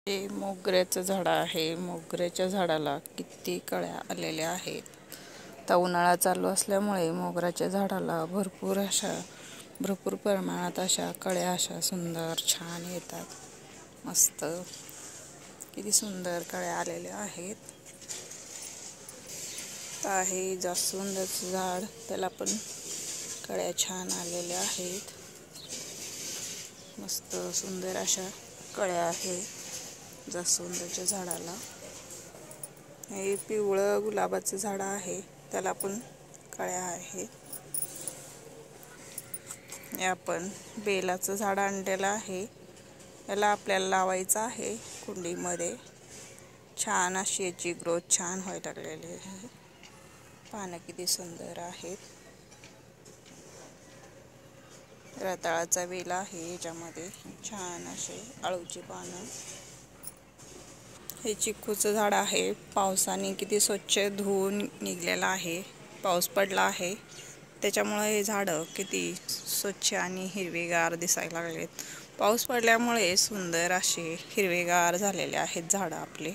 हे मोगऱ्याचं झाड आहे. मोगऱ्याच्या झाडाला किती कळ्या आलेल्या आहेत. आता उन्हाळा चालू असल्यामुळे मोगऱ्याच्या झाडाला भरपूर प्रमाणात अशा कळ्या अशा सुंदर छान येतात. मस्त किती सुंदर कळ्या आलेल्या आहेत. आहे जास्वंदाचं झाड, त्याला पण कळ्या छान आलेल्या आहेत. मस्त सुंदर अशा कळ्या आहेत जास्वंदाच्या झाडाला. हे पिवळं गुलाबाचं झाड आहे, त्याला पण कळ्या आहेत. हे आपण बेलाचं झाड आणलेलं आहे, याला आपल्याला लावायचं आहे कुंडीमध्ये. छान अशी याची ग्रोथ छान व्हायला लागलेली आहे. पानं किती सुंदर आहेत. रताळाचा वेल आहे, याच्यामध्ये छान असे आळूची पानं. हे चिक्कूचं झाड आहे, पावसाने किती स्वच्छ धुवून निघलेलं आहे. पाऊस पडला आहे त्याच्यामुळे हे झाडं किती स्वच्छ आणि हिरवेगार दिसायला लागलेत. पाऊस पडल्यामुळे सुंदर असे हिरवेगार झालेले आहेत झाडं आपले.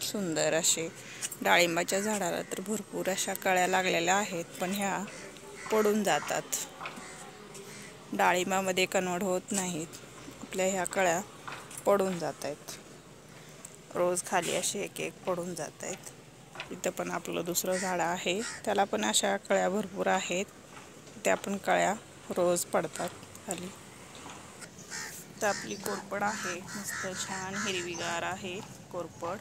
सुंदर असे डाळिंबाच्या झाडाला तर भरपूर अशा कळ्या लागलेल्या आहेत, पण ह्या पडून जातात. डाळिंबामध्ये कन्व्हर्ट होत नाहीत. आपल्या ह्या कळ्या पडून जात आहेत. रोज खाली असे एक एक पडून जात आहेत. इथं पण आपलं दुसरं झाड आहे, त्याला पण अशा कळ्या भरपूर आहेत. त्या पण कळ्या रोज पडतात खाली. तर आपली कोरपड आहे, मस्त छान हिरवीगार आहे कोरपड.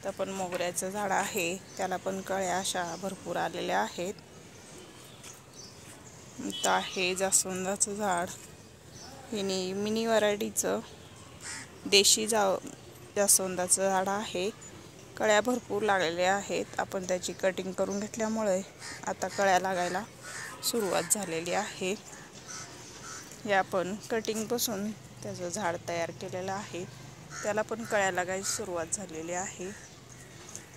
तर पण मोगऱ्याचं झाड आहे, त्याला पण कळ्या अशा भरपूर आलेल्या आहेत. इथं आहे जास्वंदाचं झाड. हे मिनी व्हरायटीचं देशी जास्वंदाचं झाड आहे. कळ्या भरपूर लागलेल्या आहेत. आपण त्याची कटिंग करून घेतल्यामुळे आता कळ्या लागायला सुरुवात झालेली आहे. हे आपण कटिंगपासून त्याचं झाड तयार केलेलं आहे, त्याला पण कळ्या लागायला सुरुवात झालेली आहे.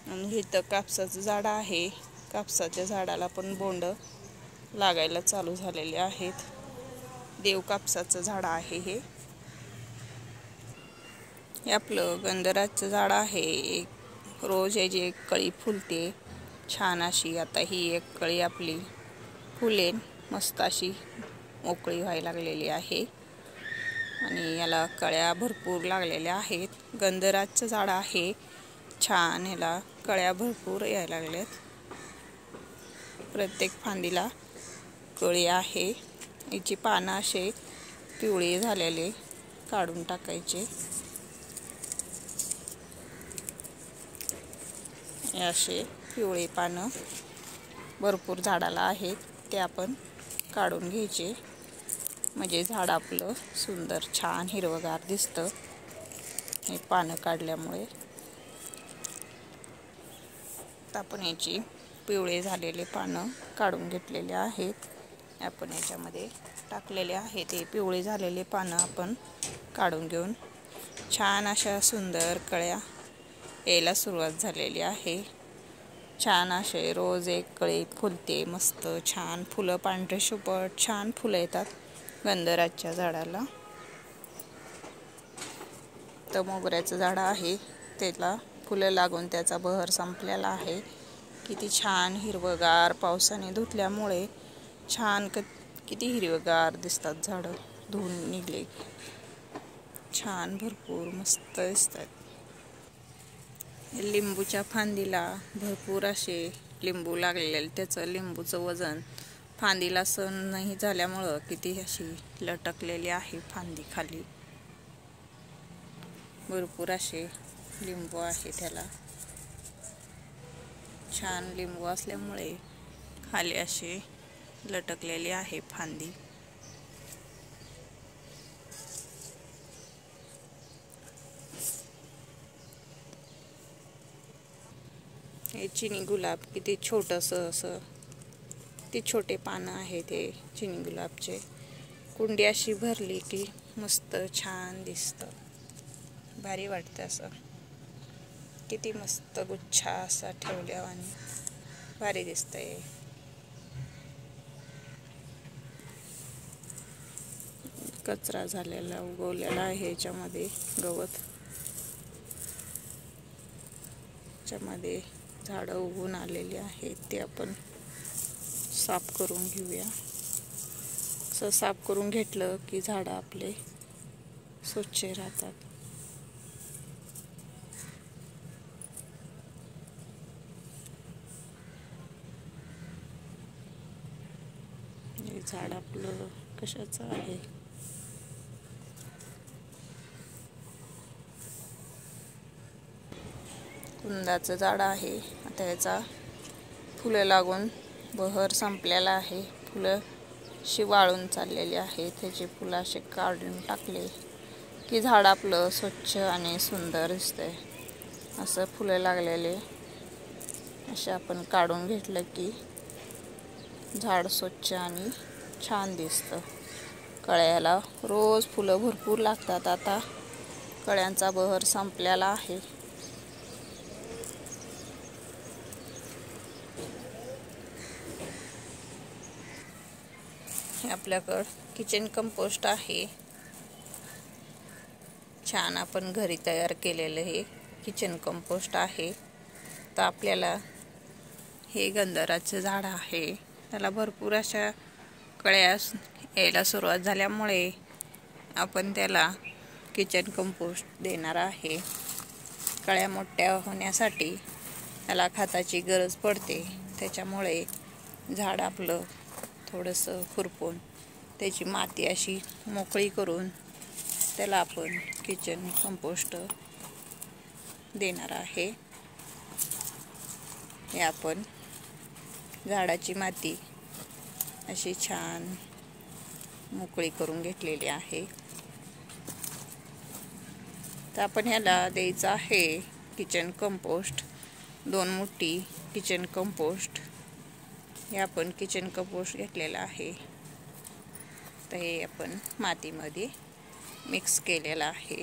आणि इथं कापसाचं झाड आहे, कापसाच्या झाडाला पण बोंड लागायला चालू झालेले आहेत. देव कापसाचं झाड आहे हे आपलं गंधराचं झाड आहे. एक रोज याची एक कळी फुलते छान अशी. आता ही एक कळी आपली फुलेन मस्त अशी मोकळी व्हायला लागलेली आहे आणि याला कळ्या भरपूर लागलेल्या आहेत. गंधराचं झाड आहे छान, ह्याला कळ्या भरपूर यायला लागल्यात. प्रत्येक फांदीला कळी आहे. याची पानं असे पिवळे झालेले काढून टाकायचे. असे पिवळे पानं भरपूर झाडाला आहेत, ते आपण काढून घ्यायचे, म्हणजे झाड आपलं सुंदर छान हिरवगार दिसतं हे पानं काढल्यामुळे. आपण याची पिवळे झालेले पानं काढून घेतलेले आहेत. आपण याच्यामध्ये टाकलेले आहेत. हे पिवळे झालेले पानं आपण काढून घेऊन छान अशा सुंदर कळ्या यायला सुरुवात झालेली आहे. छान असे रोज एक कळी फुलते, मस्त छान फुलं, पांढरे शुभ्र छान फुलं येतात गंधराच्या झाडाला. तर मोगऱ्याचं झाड आहे, त्याला फुलं लागून त्याचा बहर संपलेला आहे. किती छान हिरवगार पावसाने धुतल्यामुळे छान किती हिरवगार दिसतात झाडं. धुवून निघले छान भरपूर मस्त दिसतात. लिंबूच्या फांदीला भरपूर असे लिंबू लागलेले, त्याचं लिंबूचं वजन फांदीला सहन नाही झाल्यामुळं किती अशी लटकलेली आहे फांदी खाली. भरपूर असे लिंबू आहे त्याला. छान लिंबू असल्यामुळे खाली असे लटकलेली आहे फांदी. हे चिनी गुलाब किती छोटंसं असं, किती छोटे पानं आहेत हे चिनी गुलाबचे. कुंडी अशी भरली की मस्त छान दिसतं, भारी वाटतं असं. किती मस्त गुच्छा असा ठेवल्यावानी भारी दिसतंय. कचरा झालेला उगवलेला आहे याच्यामध्ये गवत. त्याच्यामध्ये झाडं उगवून आलेली आहेत, ते आपण साफ करून घेऊया. असं साफ करून घेतलं की झाडं आपले स्वच्छ राहतात. हे झाड आपलं कशाचं आहे? कुंदाचं झाड आहे. आता याचा फुलं लागून बहर संपलेला आहे. फुलं अशी वाळून चाललेली आहे. त्याची फुलं असे काढून टाकले की झाड आपलं स्वच्छ आणि सुंदर दिसतंय. असं फुलं लागलेले असे आपण काढून घेतलं की झाड स्वच्छ आणि छान दिसतं. कळ्याला रोज फुलं भरपूर लागतात. आता कळ्यांचा बहर संपलेला आहे. हे आपल्याकडं किचन कंपोस्ट आहे. छान आपण घरी तयार केलेलं हे किचन कंपोस्ट आहे. तर आपल्याला हे गंधराचं झाड आहे, त्याला भरपूर अशा कळ्या यायला सुरुवात झाल्यामुळे आपण त्याला किचन कंपोस्ट देणार आहे. कळ्या मोठ्या होण्यासाठी त्याला खताची गरज पडते. त्याच्यामुळे झाड आपलं थोडंसं खुरपून त्याची माती अशी मोकळी करून त्याला आपण किचन कंपोस्ट देणार आहे. हे आपण झाडाची माती अशी छान मोकळी करून घेतलेली आहे. तर आपण ह्याला द्यायचं आहे किचन कंपोस्ट 2 मुठी किचन कंपोस्ट. हे आपण किचन कंपोस्ट घेतलेलं आहे. तर हे आपण मातीमध्ये मिक्स केलेलं आहे.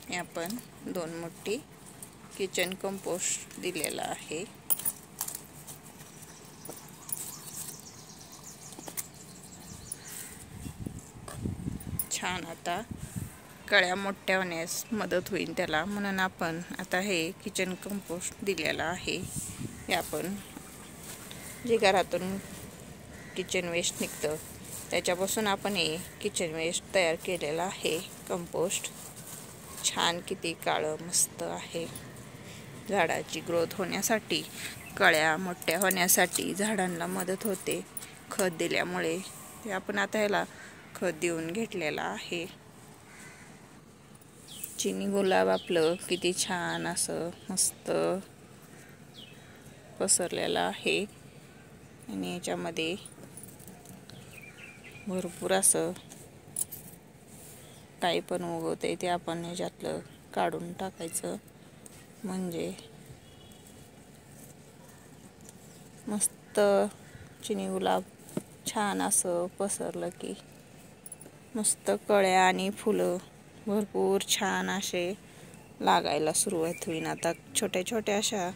हे आपण 2 मुठी किचन कंपोस्ट दिलेला आहे. छान आता कळ्या मोठ्या होण्यास मदत होईल त्याला, म्हणून आपण आता हे किचन कंपोस्ट दिलेलं आहे. हे आपण जे घरातून किचन वेस्ट निघतं त्याच्यापासून आपण हे किचन वेस्ट तयार केलेलं आहे कंपोस्ट. छान किती काळं मस्त आहे. झाडाची ग्रोथ होण्यासाठी, कळ्या मोठ्या होण्यासाठी झाडांना मदत होते खत दिल्यामुळे. ते आपण आता ह्याला खत देऊन घेतलेला आहे. चिनी गुलाब आपलं किती छान असं मस्त पसरलेलं आहे आणि याच्यामध्ये भरपूर असं काही पण उगवते ते आपण ह्याच्यातलं काढून टाकायचं. म्हणजे मस्त चिनी गुलाब छान असं पसरलं की मस्त कळ्या आणि फुलं भरपूर छान असे लागायला सुरुवात होईल. आता छोट्या छोट्या अशा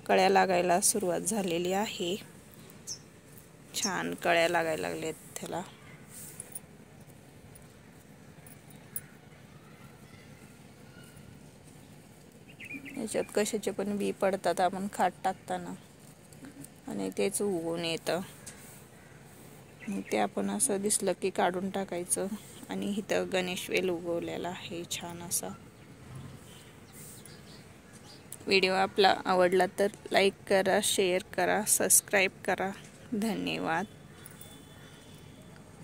कळ्या लागायला सुरुवात झालेली आहे. छान कळ्या लागायला लागल्यात त्याला. याच्यात कशाचे पण बी पडतात आपण खात टाकताना आणि तेच उगवून येतं. ते आपण असं दिसलं की काढून टाकायचं. आणि इथं गणेश वेल उगवलेला आहे छान असा. व्हिडिओ आपला आवडला तर लाईक करा, शेअर करा, सबस्क्राईब करा. धन्यवाद.